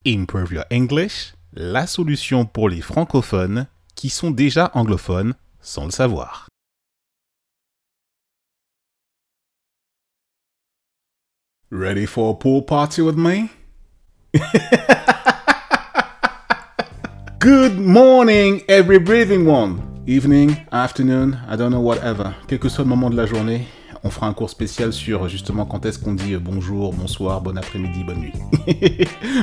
Improve Your English, la solution pour les francophones qui sont déjà anglophones sans le savoir. Ready for a pool party with me? Good morning, every breathing one. Evening, afternoon, I don't know, whatever. Quel que soit le moment de la journée, on fera un cours spécial sur justement quand est-ce qu'on dit bonjour, bonsoir, bon après-midi, bonne nuit.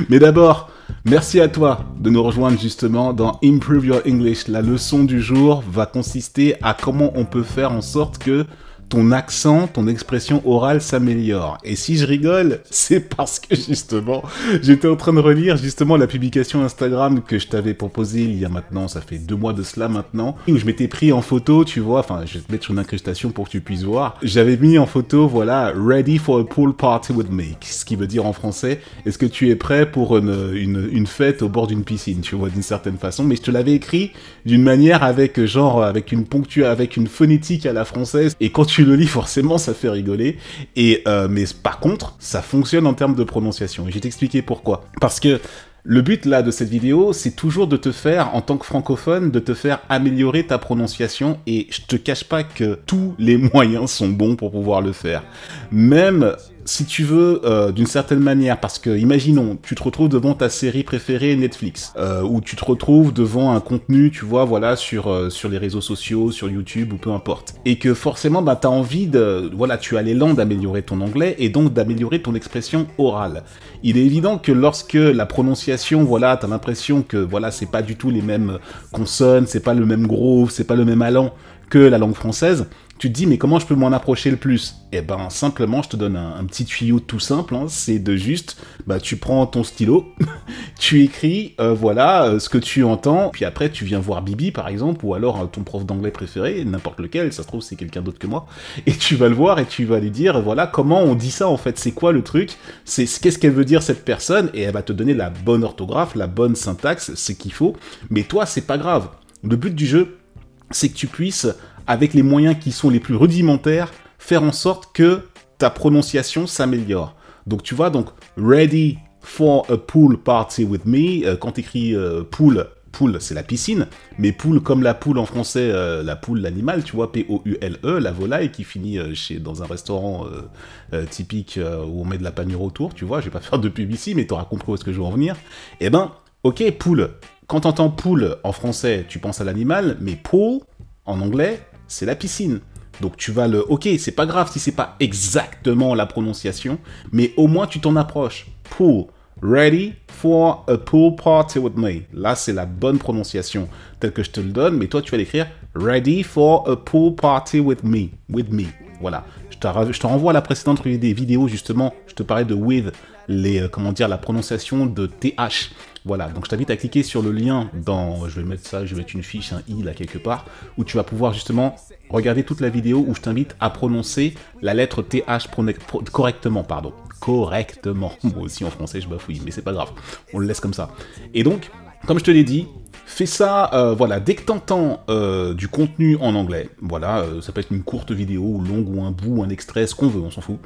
Mais d'abord, merci à toi de nous rejoindre justement dans Improve Your English. La leçon du jour va consister à comment on peut faire en sorte que ton accent, ton expression orale s'améliore. Et si je rigole, c'est parce que justement, j'étais en train de relire justement la publication Instagram que je t'avais proposée il y a maintenant, ça fait 2 mois de cela maintenant, où je m'étais pris en photo, tu vois, enfin je vais te mettre sur une incrustation pour que tu puisses voir. J'avais mis en photo, voilà, ready for a pool party with me, ce qui veut dire en français, est-ce que tu es prêt pour une fête au bord d'une piscine, tu vois, d'une certaine façon, mais je te l'avais écrit d'une manière avec genre, avec une phonétique à la française, et quand tu le lis, forcément, ça fait rigoler. Et mais par contre, ça fonctionne en termes de prononciation. Et je vais t'expliquer pourquoi. Parce que le but là de cette vidéo, c'est toujours de te faire, en tant que francophone, de te faire améliorer ta prononciation. Et je te cache pas que tous les moyens sont bons pour pouvoir le faire. Même si tu veux, d'une certaine manière, parce que, imaginons, tu te retrouves devant ta série préférée Netflix, ou tu te retrouves devant un contenu, tu vois, voilà, sur les réseaux sociaux, sur YouTube, ou peu importe. Et que forcément, bah, t'as envie de, voilà, tu as l'élan d'améliorer ton anglais, et donc d'améliorer ton expression orale. Il est évident que lorsque la prononciation, voilà, t'as l'impression que, voilà, c'est pas du tout les mêmes consonnes, c'est pas le même groove, c'est pas le même allant que la langue française, tu te dis, mais comment je peux m'en approcher le plus? Eh ben, simplement, je te donne un petit tuyau tout simple, hein, c'est de juste, bah, tu prends ton stylo, tu écris, voilà, ce que tu entends, puis après, tu viens voir Bibi, par exemple, ou alors ton prof d'anglais préféré, n'importe lequel, ça se trouve, c'est quelqu'un d'autre que moi, et tu vas le voir et tu vas lui dire, voilà, comment on dit ça, en fait, c'est quoi le truc, qu'est-ce qu'elle veut dire, cette personne, et elle va te donner la bonne orthographe, la bonne syntaxe, ce qu'il faut, mais toi, c'est pas grave. Le but du jeu, c'est que tu puisses, avec les moyens qui sont les plus rudimentaires, faire en sorte que ta prononciation s'améliore. Donc tu vois, donc ready for a pool party with me, quand tu écris pool, c'est la piscine, mais pool comme la poule en français, la poule, l'animal, tu vois, P-O-U-L-E, la volaille qui finit dans un restaurant typique où on met de la panure autour, tu vois, je vais pas faire de pub ici, mais tu auras compris où est-ce que je veux en venir. Eh ben, ok, pool. Quand tu entends pool en français, tu penses à l'animal, mais pool, en anglais, c'est la piscine. Donc tu vas le... Ok, c'est pas grave si c'est pas exactement la prononciation, mais au moins tu t'en approches. Pool. Ready for a pool party with me. Là, c'est la bonne prononciation telle que je te le donne, mais toi, tu vas l'écrire ready for a pool party with me. With me. Voilà. Je te renvoie à la précédente vidéo, justement. Je te parlais de with, comment dire, la prononciation de TH. Voilà, donc je t'invite à cliquer sur le lien dans, je vais mettre une fiche, un i là quelque part, où tu vas pouvoir justement regarder toute la vidéo où je t'invite à prononcer la lettre TH correctement, pardon. Correctement. Moi aussi en français je bafouille, mais c'est pas grave, on le laisse comme ça. Et donc, comme je te l'ai dit, fais ça, voilà, dès que t'entends du contenu en anglais, voilà, ça peut être une courte vidéo, ou longue, ou un bout, un extrait, ce qu'on veut, on s'en fout,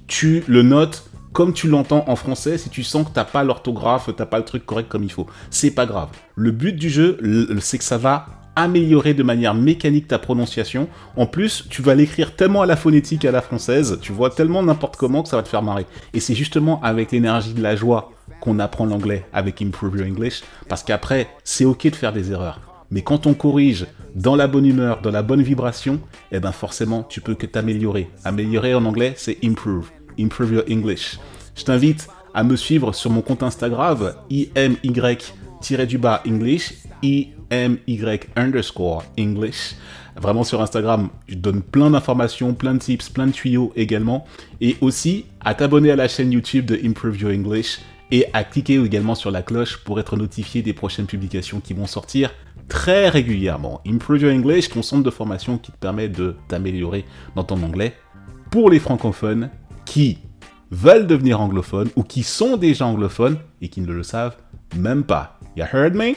tu le notes comme tu l'entends en français, si tu sens que t'as pas l'orthographe, t'as pas le truc correct comme il faut. C'est pas grave. Le but du jeu, c'est que ça va améliorer de manière mécanique ta prononciation. En plus, tu vas l'écrire tellement à la phonétique à la française, tu vois, tellement n'importe comment que ça va te faire marrer. Et c'est justement avec l'énergie de la joie qu'on apprend l'anglais avec Improve Your English, parce qu'après, c'est ok de faire des erreurs. Mais quand on corrige dans la bonne humeur, dans la bonne vibration, eh ben forcément, tu peux que t'améliorer. Améliorer en anglais, c'est improve. Improve Your English. Je t'invite à me suivre sur mon compte Instagram, IMY-English, IMY_English. Vraiment sur Instagram, je donne plein d'informations, plein de tips, plein de tuyaux également. Et aussi à t'abonner à la chaîne YouTube de Improve Your English et à cliquer également sur la cloche pour être notifié des prochaines publications qui vont sortir très régulièrement. Improve Your English, ton centre de formation qui te permet de t'améliorer dans ton anglais pour les francophones qui veulent devenir anglophones ou qui sont déjà anglophones et qui ne le savent même pas. You heard me?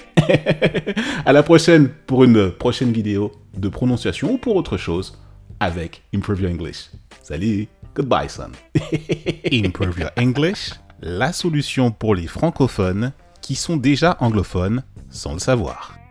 À la prochaine pour une prochaine vidéo de prononciation ou pour autre chose avec Improve Your English. Salut, goodbye son. Improve Your English, la solution pour les francophones qui sont déjà anglophones sans le savoir.